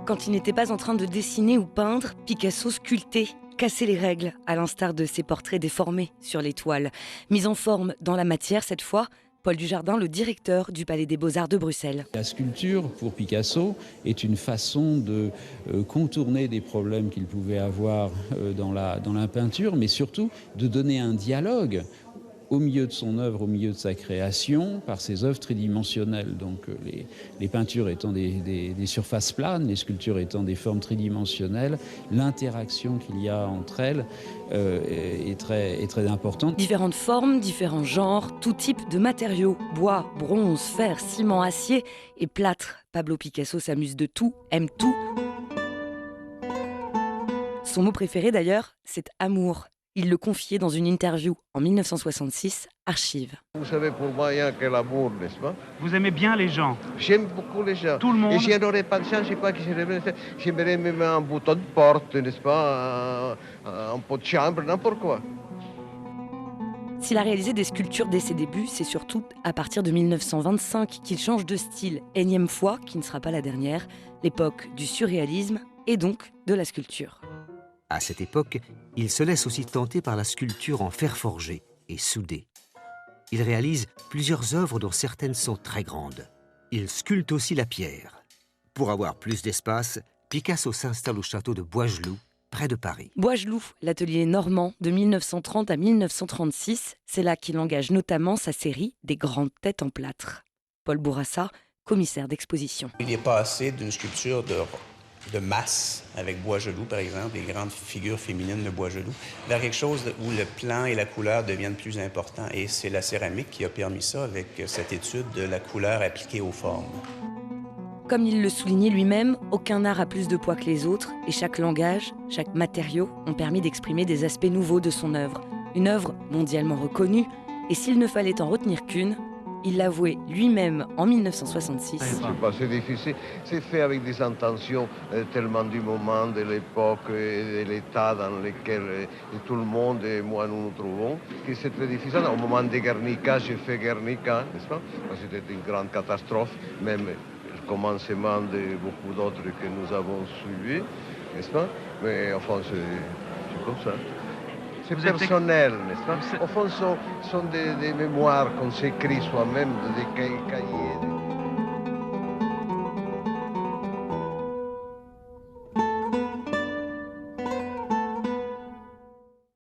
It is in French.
Quand il n'était pas en train de dessiner ou peindre, Picasso sculptait, cassait les règles, à l'instar de ses portraits déformés sur les toiles. Mis en forme dans la matière cette fois, Paul Dujardin, le directeur du Palais des Beaux-Arts de Bruxelles. La sculpture, pour Picasso, est une façon de contourner des problèmes qu'il pouvait avoir dans la peinture, mais surtout de donner un dialogue au milieu de son œuvre, au milieu de sa création, par ses œuvres tridimensionnelles. Donc les peintures étant des surfaces planes, les sculptures étant des formes tridimensionnelles, l'interaction qu'il y a entre elles est très importante. Différentes formes, différents genres, tout type de matériaux, bois, bronze, fer, ciment, acier et plâtre. Pablo Picasso s'amuse de tout, aime tout. Son mot préféré d'ailleurs, c'est amour. Il le confiait dans une interview en 1966, Archives. Vous savez, pour moi, il n'y a que l'amour, n'est-ce pas? Vous aimez bien les gens? J'aime beaucoup les gens. Tout le monde? Et si je n'aurais pas de chance, je sais pas que j'aimerais même un bouton de porte, n'est-ce pas? Un pot de chambre, n'importe quoi. S'il a réalisé des sculptures dès ses débuts, c'est surtout à partir de 1925 qu'il change de style. Énième fois, qui ne sera pas la dernière, l'époque du surréalisme et donc de la sculpture. À cette époque, il se laisse aussi tenter par la sculpture en fer forgé et soudé. Il réalise plusieurs œuvres dont certaines sont très grandes. Il sculpte aussi la pierre. Pour avoir plus d'espace, Picasso s'installe au château de Boisgeloup, près de Paris. Boisgeloup, l'atelier normand de 1930 à 1936, c'est là qu'il engage notamment sa série des grandes têtes en plâtre. Paul Bourassa, commissaire d'exposition. Il est passé d'une sculpture de masse, avec Boisgeloup par exemple, les grandes figures féminines de Boisgeloup, vers quelque chose où le plan et la couleur deviennent plus importants. Et c'est la céramique qui a permis ça avec cette étude de la couleur appliquée aux formes. Comme il le soulignait lui-même, aucun art a plus de poids que les autres et chaque langage, chaque matériau ont permis d'exprimer des aspects nouveaux de son œuvre. Une œuvre mondialement reconnue, et s'il ne fallait en retenir qu'une, il l'avouait lui-même en 1966. C'est difficile, c'est fait avec des intentions tellement du moment, de l'époque et de l'état dans lequel tout le monde et moi nous nous trouvons, que c'est très difficile. Au moment de Guernica, j'ai fait Guernica, n'est-ce pas? C'était une grande catastrophe, même le commencement de beaucoup d'autres que nous avons suivis, n'est-ce pas? Mais enfin, c'est comme ça. C'est personnel, n'est-ce pas? Au fond, ce sont des mémoires qu'on s'écrit soi-même, des cahiers.